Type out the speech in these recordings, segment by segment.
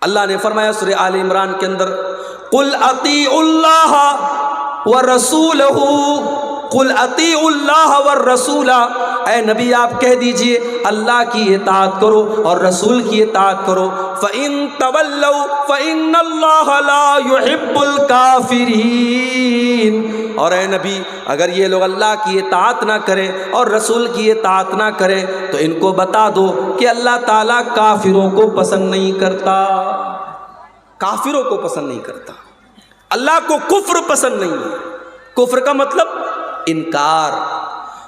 اللہ نے فرمایا سورہ آل عمران کے اندر قل اطیعوا اللہ ورسولہ، قل اطیعوا اللہ والرسول، اے نبی آپ کہہ دیجئے اللہ کی اطاعت کرو اور رسول کی اطاعت کرو، فَإِن تَوَلَّوْا فَإِنَّ اللَّهَ لَا يُحِبُّ الْكَافِرِينَ، اور اے نبی اگر یہ لوگ اللہ کی اطاعت نہ کریں اور رسول کی اطاعت نہ کریں تو ان کو بتا دو کہ اللہ تعالیٰ کافروں کو پسند نہیں کرتا، کافروں کو پسند نہیں کرتا، اللہ کو کفر پسند نہیں ہے۔ کفر کا مطلب انکار،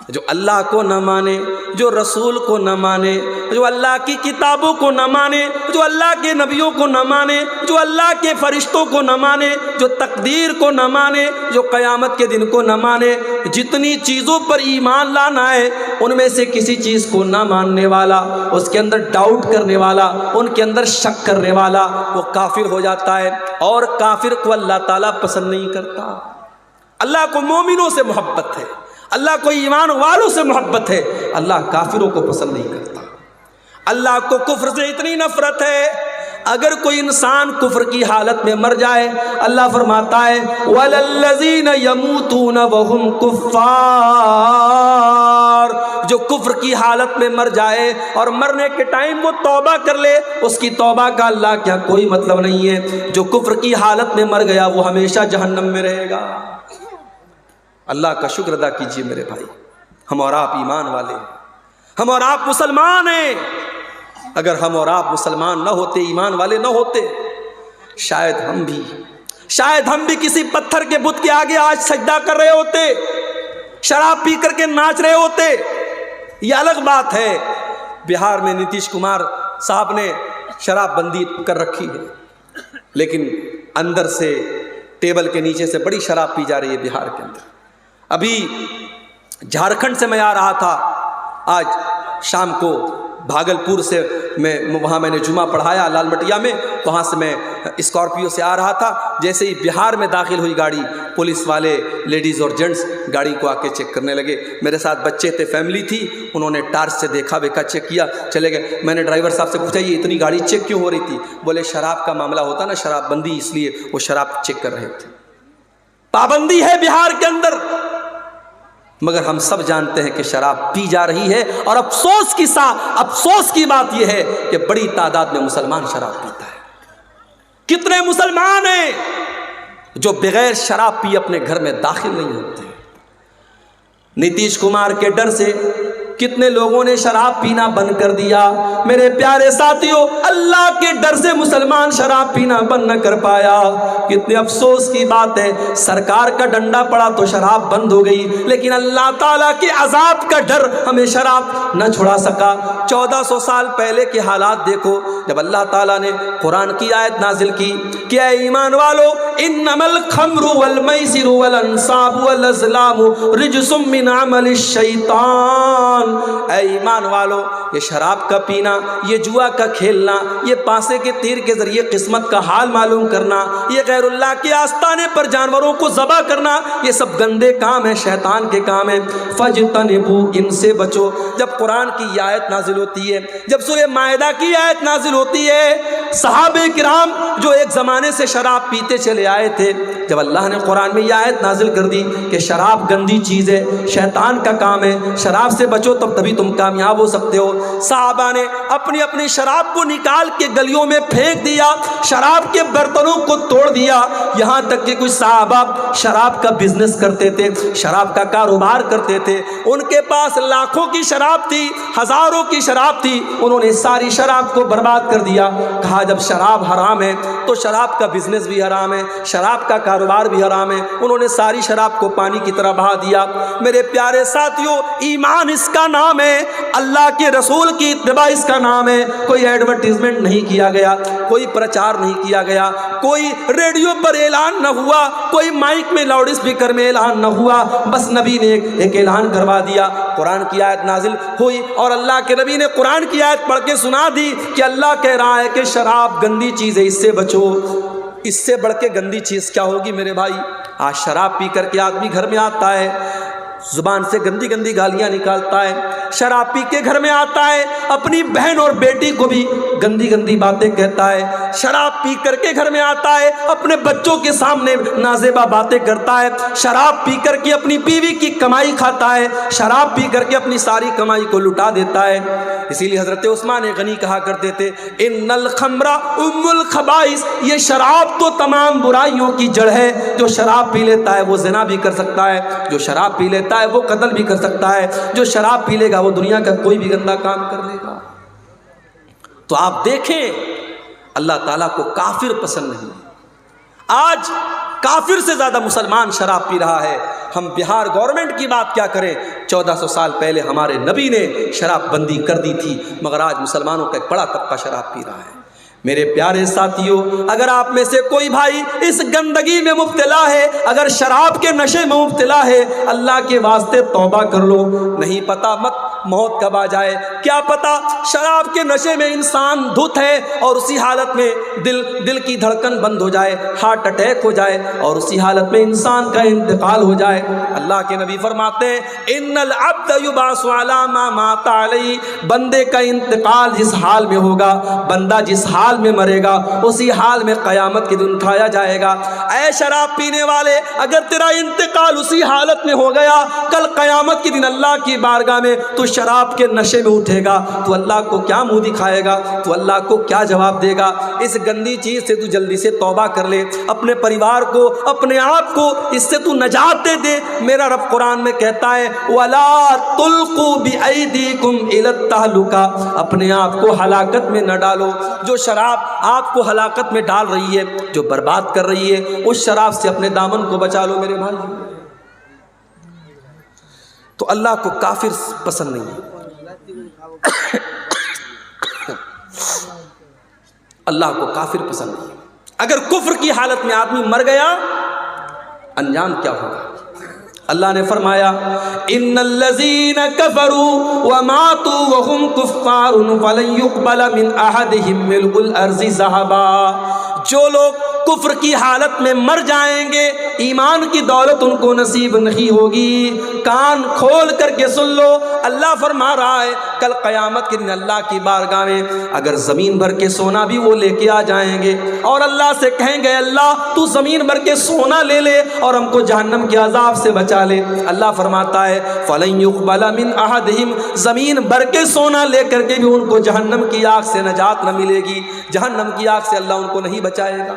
جو اللہ کو نہ مانے، جو رسول کو نہ مانے، جو اللہ کی کتابوں کو نہ مانے، جو اللہ کے نبیوں کو نہ مانے، جو اللہ کے فرشتوں کو نہ مانے، جو تقدیر کو نہ مانے، جو قیامت کے دن کو نہ مانے، جتنی چیزوں پر ایمان لانا ہے ان میں سے کسی چیز کو نہ ماننے والا، اس کے اندر ڈاؤٹ کرنے والا، ان کے اندر شک کرنے والا، وہ کافر ہو جاتا ہے، اور کافر کو اللہ تعالیٰ پسند نہیں کرتا۔ اللہ کو مومنوں سے محبت ہے، اللہ کو ایمان والوں سے محبت ہے، اللہ کافروں کو پسند نہیں کرتا۔ اللہ کو کفر سے اتنی نفرت ہے، اگر کوئی انسان کفر کی حالت میں مر جائے اللہ فرماتا ہے وَلَلَّذِينَ يَمُوتُونَ وَهُمْ كُفَّارٌ، جو کفر کی حالت میں مر جائے اور مرنے کے ٹائم وہ توبہ کر لے، اس کی توبہ کا اللہ کیا کوئی مطلب نہیں ہے، جو کفر کی حالت میں مر گیا وہ ہمیشہ جہنم میں رہے گا۔ اللہ کا شکر ادا کیجئے میرے بھائی، ہم اور آپ ایمان والے ہیں، ہم اور آپ مسلمان ہیں۔ اگر ہم اور آپ مسلمان نہ ہوتے، ایمان والے نہ ہوتے، شاید ہم بھی کسی پتھر کے بت کے آگے آج سجدہ کر رہے ہوتے، شراب پی کر کے ناچ رہے ہوتے۔ یہ الگ بات ہے، بہار میں نتیش کمار صاحب نے شراب بندی کر رکھی ہے، لیکن اندر سے ٹیبل کے نیچے سے بڑی شراب پی جا رہی ہے بہار کے اندر۔ ابھی جھارکھنڈ سے میں آ رہا تھا، آج شام کو بھاگلپور سے وہاں میں نے جمعہ پڑھایا لال مٹیا میں، وہاں سے میں اسکارپیو سے آ رہا تھا، جیسے ہی بہار میں داخل ہوئی گاڑی، پولیس والے لیڈیز اور جینٹس گاڑی کو آ کے چیک کرنے لگے۔ میرے ساتھ بچے تھے، فیملی تھی، انہوں نے ٹارچ سے دیکھا ویکھا، چیک کیا، چلے گئے۔ میں نے ڈرائیور صاحب سے پوچھا یہ اتنی گاڑی چیک کیوں ہو رہی تھی؟ بولے شراب کا معاملہ ہوتا نا، شراب بندی، اس لیے وہ شراب چیک کر رہے تھے۔ پابندی ہے بہار کے اندر، مگر ہم سب جانتے ہیں کہ شراب پی جا رہی ہے، اور افسوس کی بات یہ ہے کہ بڑی تعداد میں مسلمان شراب پیتا ہے۔ کتنے مسلمان ہیں جو بغیر شراب پی اپنے گھر میں داخل نہیں ہوتے؟ نتیش کمار کے ڈر سے کتنے لوگوں نے شراب پینا بند کر دیا۔ میرے پیارے ساتھیوں، اللہ کے ڈر سے مسلمان شراب پینا بند نہ کر پایا۔ کتنے افسوس کی بات ہے، سرکار کا ڈنڈا پڑا تو شراب بند ہو گئی، لیکن اللہ تعالیٰ کے عذاب کا ڈر ہمیں شراب نہ چھڑا سکا۔ 1400 سال پہلے کے حالات دیکھو، جب اللہ تعالیٰ نے قرآن کی آیت نازل کی کہ اے ایمان والو انما الخمر والمیسر والانصاب والازلام رجس من عمل الشیطان، اے ایمان والو یہ شراب کا پینا، یہ جوا کا کھیلنا، یہ پانسے کے تیر کے ذریعے قسمت کا حال معلوم کرنا، یہ غیر اللہ کے آستانے پر جانوروں کو ذبح کرنا، یہ سب گندے کام ہیں، شیطان کے کام ہیں۔ فَاجْتَنِبُوا، ان سے بچو۔ جب قرآن کی آیت نازل ہوتی ہے، جب سورہ مائدہ کی آیت نازل ہوتی ہے، صحابہ کرام جو ایک زمانے سے شراب پیتے چلے آئے تھے، جب اللہ نے قرآن میں یہ آیت نازل کر دی کہ شراب گندی چیز ہے، شیطان کا کام ہے، شراب سے بچو تبھی تم کامیاب ہو سکتے ہو، صحابہ نے اپنی اپنی شراب کو نکال کے گلیوں میں پھینک دیا، شراب کے برتنوں کو توڑ دیا، یہاں تک کہ کچھ صحابہ شراب کا بزنس کرتے تھے، شراب کا کاروبار کرتے تھے، ان کے پاس لاکھوں کی شراب تھی، ہزاروں کی شراب تھی، انہوں نے ساری شراب کو برباد کر دیا۔ کہا جب شراب حرام ہے تو شراب کا بزنس بھی حرام ہے، شراب کا کاروبار بھی حرام ہے، انہوں نے ساری شراب کو پانی کی طرح بہا دیا۔ میرے پیارے ساتھیوں، ایمان اس کا نام ہے، اللہ کے رسول کی اتباع اس کا نام ہے۔ کوئی ایڈورٹیزمنٹ نہیں کیا گیا، کوئی پرچار نہیں کیا گیا، کوئی ریڈیو پر اعلان نہ ہوا، کوئی مائک میں لاؤڈ اسپیکر میں اعلان نہ ہوا، بس نبی نے ایک اعلان کروا دیا، قرآن کی آیت نازل ہوئی اور اللہ کے نبی نے قرآن کی آیت پڑھ کے سنا دی کہ اللہ کہہ رہا ہے کہ شراب گندی چیز ہے، اس سے بچو۔ اس سے بڑھ کے گندی چیز کیا ہوگی میرے بھائی؟ آج شراب پی کر کے آدمی گھر میں آتا ہے، زبان سے گندی گندی گالیاں نکالتا ہے، شراب پی کے گھر میں آتا ہے، اپنی بہن اور بیٹی کو بھی گندی گندی باتیں کہتا ہے، شراب پی کر کے گھر میں آتا ہے، اپنے بچوں کے سامنے نازیبا باتیں کرتا ہے، شراب پی کر کے اپنی بیوی کی کمائی کھاتا ہے، شراب پی کر کے اپنی ساری کمائی کو لٹا دیتا ہے۔ اسی لیے حضرت عثمان غنی کہا کرتے تھے ان الخمر ام الخبائث، یہ شراب تو تمام برائیوں کی جڑ ہے۔ جو شراب پی لیتا ہے وہ زنا بھی کر سکتا ہے، جو شراب پی لیتا ہے وہ قتل بھی کر سکتا ہے، جو شراب پی لے گا وہ دنیا کا کوئی بھی گندا کام کر لے گا۔ تو آپ دیکھیں اللہ تعالیٰ کو کافر پسند نہیں۔ آج کافر سے زیادہ مسلمان شراب پی رہا ہے۔ ہم بہار گورنمنٹ کی بات کیا کریں، 1400 سال پہلے ہمارے نبی نے شراب بندی کر دی تھی، مگر آج مسلمانوں کا ایک بڑا طبقہ شراب پی رہا ہے۔ میرے پیارے ساتھیوں، اگر آپ میں سے کوئی بھائی اس گندگی میں مبتلا ہے، اگر شراب کے نشے میں مبتلا ہے، اللہ کے واسطے توبہ کر لو۔ نہیں پتا مت موت کب آ جائے، کیا پتا شراب کے نشے میں انسان دھت ہے اور اسی حالت میں دل کی دھڑکن بند ہو جائے، ہارٹ اٹیک ہو جائے اور اسی حالت میں انسان کا انتقال ہو جائے۔ اللہ کے نبی فرماتے ہیں ان العبد یبعث علی ما مات علیہ، بندے کا انتقال جس حال میں ہوگا، بندہ جس حال میں مرے گا اسی حال میں قیامت کے دن اٹھایا جائے گا۔ اے شراب پینے والے، اگر تیرا انتقال اسی حالت میں ہو گیا، کل قیامت کے دن اللہ کی بارگاہ میں تو شراب کے نشے میں اٹھے گا، تو اللہ کو کیا منہ دکھائے گا، تو اللہ کو کیا جواب دے گا؟ اس گندی چیز سے تو جلدی سے توبہ کر لے، اپنے پریوار کو، اپنے آپ کو اس سے تو نجات دے۔ میرا رب قرآن میں کہتا ہے وَلَا تُلْقُوا بِأَيْدِيكُمْ إِلَى التَّهْلُكَةِ، اپنے آپ کو ہلاکت میں نہ ڈالو۔ جو شراب آپ کو ہلاکت میں ڈال رہی ہے، جو برباد کر رہی ہے، اس شراب سے اپنے دامن کو بچا لو میرے بھائی۔ تو اللہ کو کافر پسند نہیں ہے، اللہ کو کافر پسند نہیں ہے۔ اگر کفر کی حالت میں آدمی مر گیا، انجام کیا ہوگا؟ اللہ نے فرمایا ان الذین کفروا وماتوا وهم کفار فلن يقبل من احدهم ملء الارض ذهبا، جو لوگ کفر کی حالت میں مر جائیں گے، ایمان کی دولت ان کو نصیب نہیں ہوگی۔ کان کھول کر کے سن لو، اللہ فرما رہا ہے کل قیامت کے دن اللہ کی بارگاہ میں اگر زمین بھر کے سونا بھی وہ لے کے آ جائیں گے اور اللہ سے کہیں گے اللہ تو زمین بھر کے سونا لے لے اور ہم کو جہنم کے عذاب سے بچا لے، اللہ فرماتا ہے فَلَن يُقْبَلَ مِنْ أَحَدِهِمْ، زمین بھر کے سونا لے کر کے بھی ان کو جہنم کی آگ سے نجات نہ ملے گی، جہنم کی آگ سے اللہ ان کو نہیں بچائے گا۔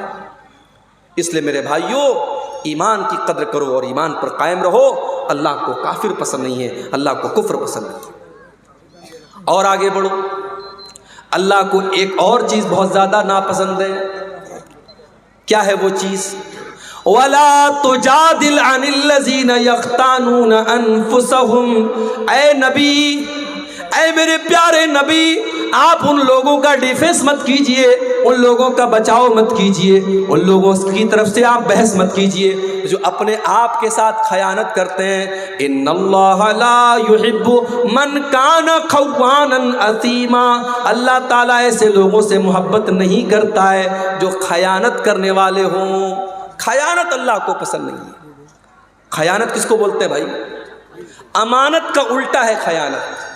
اس لیے میرے بھائیوں، ایمان کی قدر کرو اور ایمان پر قائم رہو۔ اللہ کو کافر پسند نہیں ہے، اللہ کو کفر پسند نہیں ہے۔ اور آگے بڑھو، اللہ کو ایک اور چیز بہت زیادہ ناپسند ہے۔ کیا ہے وہ چیز؟ وَلَا تُجَادِلْ عَنِ الَّذِينَ يَخْتَانُونَ أَنفُسَهُمْ، اے نبی، اے میرے پیارے نبی، آپ ان لوگوں کا ڈیفینس مت کیجئے، ان لوگوں کا بچاؤ مت کیجئے، ان لوگوں کی طرف سے آپ بحث مت کیجئے جو اپنے آپ کے ساتھ خیانت کرتے ہیں۔ ان اللہ لا يحب من کان خوانا اثیما، اللہ تعالیٰ ایسے لوگوں سے محبت نہیں کرتا ہے جو خیانت کرنے والے ہوں۔ خیانت اللہ کو پسند نہیں ہے۔ خیانت کس کو بولتے ہیں بھائی؟ امانت کا الٹا ہے خیانت۔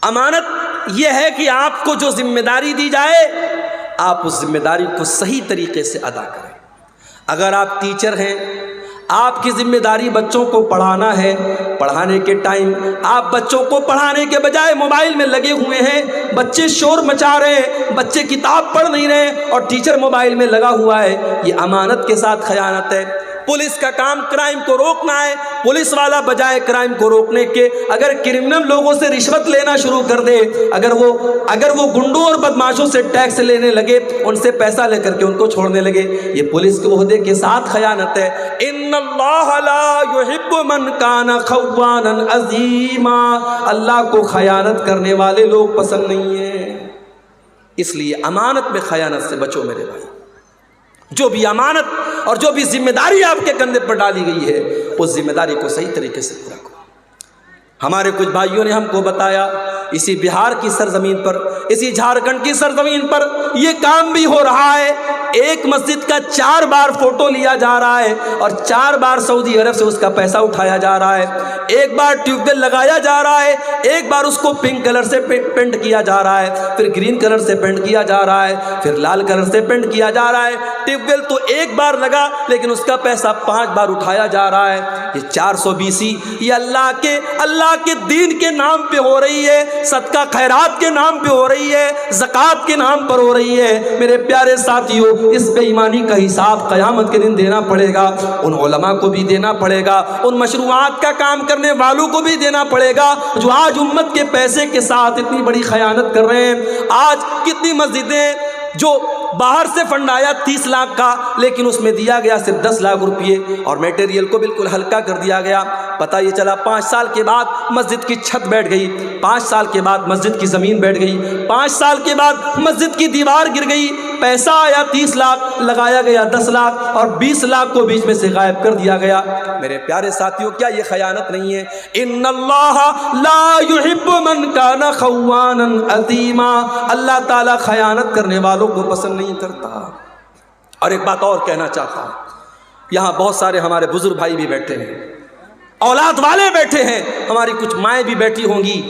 امانت یہ ہے کہ آپ کو جو ذمہ داری دی جائے آپ اس ذمہ داری کو صحیح طریقے سے ادا کریں۔ اگر آپ ٹیچر ہیں، آپ کی ذمہ داری بچوں کو پڑھانا ہے، پڑھانے کے ٹائم آپ بچوں کو پڑھانے کے بجائے موبائل میں لگے ہوئے ہیں، بچے شور مچا رہے ہیں، بچے کتاب پڑھ نہیں رہے اور ٹیچر موبائل میں لگا ہوا ہے، یہ امانت کے ساتھ خیانت ہے۔ پولیس کا کام کرائم کو روکنا ہے، پولیس والا بجائے کرائم کو روکنے کے اگر کرمنل لوگوں سے رشوت لینا شروع کر دے، اگر وہ گنڈوں اور بدماشوں سے ٹیکس لینے لگے، ان سے پیسہ لے کر کے ان کو چھوڑنے لگے، یہ پولیس کے عہدے کے ساتھ خیانت ہے۔ ان اللہ لا يحب من کان خوانا عظیما، اللہ کو خیانت کرنے والے لوگ پسند نہیں ہیں۔ اس لیے امانت میں خیانت سے بچو میرے بھائی۔ جو بھی امانت اور جو بھی ذمہ داری آپ کے کندھے پر ڈالی گئی ہے اس ذمہ داری کو صحیح طریقے سے پورا کرو۔ ہمارے کچھ بھائیوں نے ہم کو بتایا اسی بہار کی سرزمین پر، اسی جھارکھنڈ کی سرزمین پر یہ کام بھی ہو رہا ہے ایک مسجد کا 4 بار فوٹو لیا جا رہا ہے اور 4 بار سعودی عرب سے اس کا پیسہ اٹھایا جا رہا ہے. ایک بار ٹیوب ویل لگایا جا رہا ہے, ایک بار اس کو پنک کلر سے پینٹ کیا جا رہا ہے, پھر گرین کلر سے پینٹ کیا جا رہا ہے, پھر لال کلر سے پینٹ کیا جا رہا ہے. ٹیوب ویل تو ایک بار لگا لیکن اس کا پیسہ 5 بار اٹھایا جا رہا ہے. یہ 420 یہ اللہ کے دین کے نام پہ ہو رہی ہے, صدقہ خیرات کے نام پہ ہو رہی ہے, زکوٰۃ کے نام پر ہو رہی ہے. میرے پیارے ساتھیوں, اس بے ایمانی کا حساب قیامت کے دن دینا پڑے گا. ان علماء کو بھی دینا پڑے گا, ان مشروعات کا کام کرنے والوں کو بھی دینا پڑے گا جو آج امت کے پیسے کے ساتھ اتنی بڑی خیانت کر رہے ہیں. آج کتنی مسجدیں جو باہر سے فنڈ آیا 30 لاکھ کا, لیکن اس میں دیا گیا صرف 10 لاکھ روپئے اور میٹیریل کو بالکل ہلکا کر دیا گیا. پتہ یہ چلا 5 سال کے بعد مسجد کی چھت بیٹھ گئی, 5 سال کے بعد مسجد کی زمین بیٹھ گئی, 5 سال کے بعد مسجد کی دیوار گر گئی. پیسہ آیا 30 لاکھ, لگایا گیا 10 لاکھ اور 20 لاکھ کو بیچ میں سے غائب کر دیا گیا. میرے پیارے ساتھیوں, کیا یہ خیانت نہیں ہے؟ ان اللہ لا يحب من کان خوانا اثیما, اللہ تعالیٰ خیانت کرنے والوں کو پسند نہیں کرتا. اور ایک بات اور کہنا چاہتا ہوں, یہاں بہت سارے ہمارے بزرگ بھائی بھی بیٹھے ہیں, اولاد والے بیٹھے ہیں, ہماری کچھ مائیں بھی بیٹھی ہوں گی.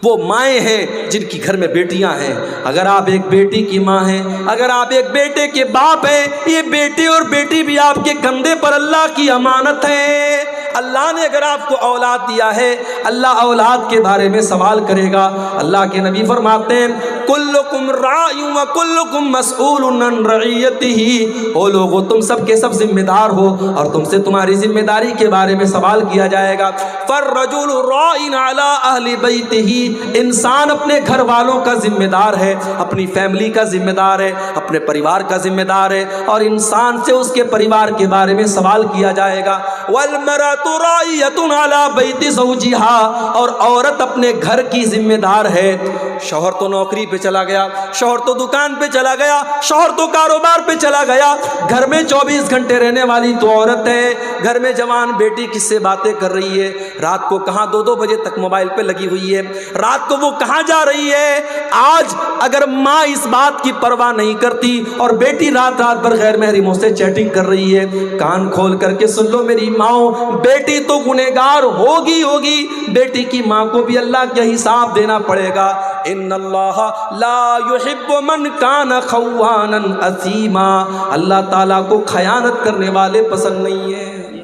وہ مائیں ہیں جن کی گھر میں بیٹیاں ہیں. اگر آپ ایک بیٹی کی ماں ہیں, اگر آپ ایک بیٹے کے باپ ہیں, یہ بیٹے اور بیٹی بھی آپ کے کندھے پر اللہ کی امانت ہے. اللہ نے اگر آپ کو اولاد دیا ہے, اللہ اولاد کے بارے میں سوال کرے گا. اللہ کے نبی فرماتے ہیں کلکم راع و کلکم مسئول عن رعیتہ, او لوگو تم سب کے سب ذمہ دار ہو اور تم سے تمہاری ذمہ داری کے بارے میں سوال کیا جائے گا. فالرجل راع علی اہل بیتہ, انسان اپنے گھر والوں کا ذمہ دار ہے, اپنی فیملی کا ذمہ دار ہے, اپنے پریوار کا ذمہ دار ہے, اور انسان سے اس کے پریوار کے بارے میں سوال کیا جائے گا. والمرأۃ راعیۃ علی بیت زوجہا, اور عورت اپنے گھر کی ذمہ دار ہے. شوہر تو نوکری پہ چلا گیا, شوہر تو دکان پہ چلا گیا, شوہر تو کاروبار پہ چلا گیا, گھر میں 24 گھنٹے رہنے والی تو عورت ہے. گھر میں جوان بیٹی کس سے باتیں کر رہی ہے, رات کو کہاں 2-2 بجے تک موبائل پہ لگی ہوئی ہے, رات کو وہ کہاں جا رہی ہے. آج اگر ماں اس بات کی پرواہ نہیں کرتی اور بیٹی رات رات بھر غیر محرموں سے چیٹنگ کر رہی ہے, کان کھول کر کے سن لو میری ماؤں, بیٹی تو گنہگار ہوگی, بیٹی کی ماں کو بھی اللہ کا حساب دینا پڑے گا. ان اللہ لا يحب من کان خوانا اثیما, اللہ تعالیٰ کو خیانت کرنے والے پسند نہیں ہیں.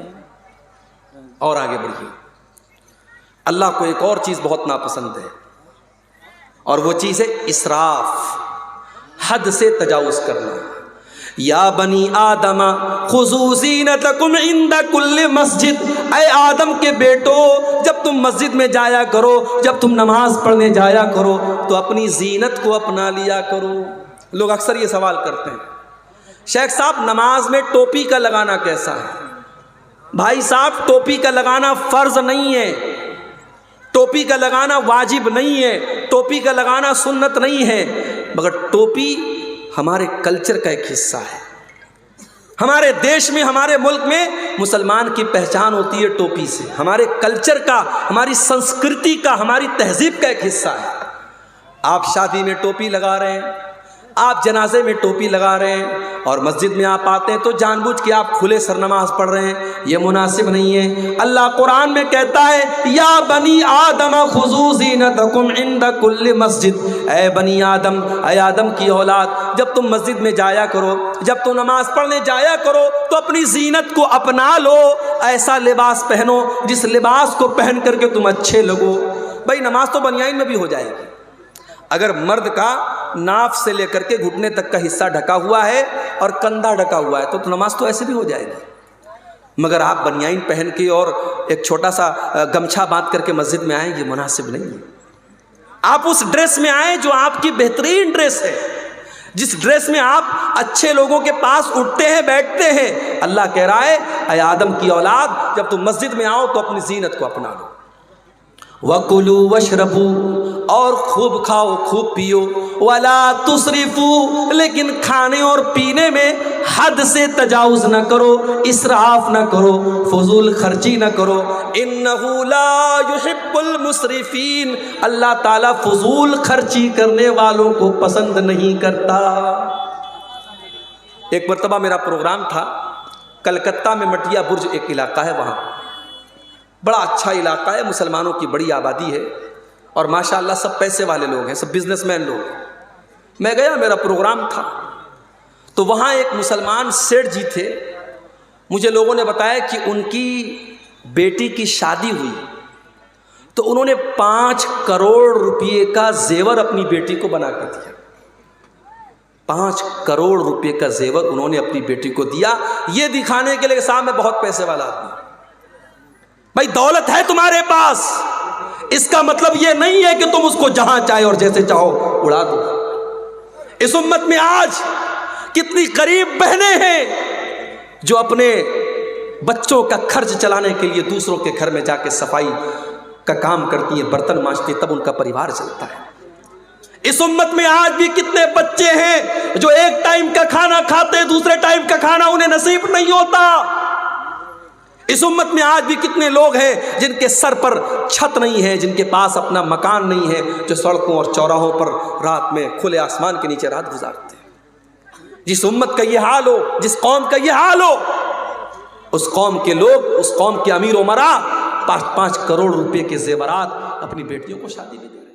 اور آگے بڑھیے, اللہ کو ایک اور چیز بہت ناپسند ہے, اور وہ چیز ہے اسراف, حد سے تجاوز کرنا. یا بنی آدم خذوا زینتکم عند کل مسجد, اے آدم کے بیٹو, جب تم مسجد میں جایا کرو, جب تم نماز پڑھنے جایا کرو تو اپنی زینت کو اپنا لیا کرو. لوگ اکثر یہ سوال کرتے ہیں, شیخ صاحب نماز میں ٹوپی کا لگانا کیسا ہے؟ بھائی صاحب ٹوپی کا لگانا فرض نہیں ہے, ٹوپی کا لگانا واجب نہیں ہے, ٹوپی کا لگانا سنت نہیں ہے, مگر ٹوپی ہمارے کلچر کا ایک حصہ ہے. ہمارے دیش میں, ہمارے ملک میں مسلمان کی پہچان ہوتی ہے ٹوپی سے. ہمارے کلچر کا, ہماری سنسکرتی کا, ہماری تہذیب کا ایک حصہ ہے. آپ شادی میں ٹوپی لگا رہے ہیں, آپ جنازے میں ٹوپی لگا رہے ہیں, اور مسجد میں آپ آتے ہیں تو جان بوجھ کے آپ کھلے سر نماز پڑھ رہے ہیں. یہ مناسب نہیں ہے. اللہ قرآن میں کہتا ہے یا بنی آدم خذوا زینتکم عند کل مسجد, اے بنی آدم, اے آدم کی اولاد, جب تم مسجد میں جایا کرو, جب تم نماز پڑھنے جایا کرو تو اپنی زینت کو اپنا لو. ایسا لباس پہنو جس لباس کو پہن کر کے تم اچھے لگو. بھائی نماز تو بنیان میں بھی ہو جائے گی. اگر مرد کا ناف سے لے کر کے گھٹنے تک کا حصہ ڈھکا ہوا ہے اور کندھا ڈھکا ہوا ہے تو نماز تو ایسے بھی ہو جائے گی. مگر آپ بنیان پہن کے اور ایک چھوٹا سا گمچھا باندھ کر کے مسجد میں آئیں, یہ مناسب نہیں ہے. آپ اس ڈریس میں آئیں جو آپ کی بہترین ڈریس ہے, جس ڈریس میں آپ اچھے لوگوں کے پاس اٹھتے ہیں, بیٹھتے ہیں. اللہ کہہ رہا ہے اے آدم کی اولاد, جب تم مسجد میں آؤ تو اپنی زینت کو اپنا لو. وَكُلُوا وَاشْرَبُوا, اور خوب کھاؤ خوب پیو. وَلَا تُسْرِفُوا, لیکن کھانے اور پینے میں حد سے تجاوز نہ کرو, اسراف نہ کرو, فضول خرچی نہ کرو. إِنَّهُ لَا يُحِبُّ الْمُسْرِفِينَ, اللہ تعالیٰ فضول خرچی کرنے والوں کو پسند نہیں کرتا. ایک مرتبہ میرا پروگرام تھا کلکتہ میں، مٹیا برج ایک علاقہ ہے، وہاں بڑا اچھا علاقہ ہے، مسلمانوں کی بڑی آبادی ہے، اور ماشاءاللہ سب پیسے والے لوگ ہیں، سب بزنس مین لوگ ہیں۔ میں گیا، میرا پروگرام تھا، تو وہاں ایک مسلمان سیٹھ جی تھے، مجھے لوگوں نے بتایا کہ ان کی بیٹی کی شادی ہوئی، تو انہوں نے 5 کروڑ روپے کا زیور اپنی بیٹی کو بنا کے دیا۔ 5 کروڑ روپے کا زیور انہوں نے اپنی بیٹی کو دیا، یہ دکھانے کے لیے صاحب میں بہت پیسے والا آدمی۔ بھائی دولت ہے تمہارے پاس، اس کا مطلب یہ نہیں ہے کہ تم اس کو جہاں چاہے اور جیسے چاہو اڑا دو۔ اس امت میں آج کتنی غریب بہنیں ہیں جو اپنے بچوں کا خرچ چلانے کے لیے دوسروں کے گھر میں جا کے صفائی کا کام کرتی ہیں، برتن مانجتی ہیں، تب ان کا پریوار چلتا ہے۔ اس امت میں آج بھی کتنے بچے ہیں جو ایک ٹائم کا کھانا کھاتے، دوسرے ٹائم کا کھانا انہیں نصیب نہیں ہوتا۔ اس امت میں آج بھی کتنے لوگ ہیں جن کے سر پر چھت نہیں ہے، جن کے پاس اپنا مکان نہیں ہے، جو سڑکوں اور چوراہوں پر رات میں کھلے آسمان کے نیچے رات گزارتے ہیں۔ جس امت کا یہ حال ہو، جس قوم کا یہ حال ہو، اس قوم کے لوگ، اس قوم کے امیر و امراء 5 کروڑ روپے کے زیورات اپنی بیٹیوں کو شادی میں دیں۔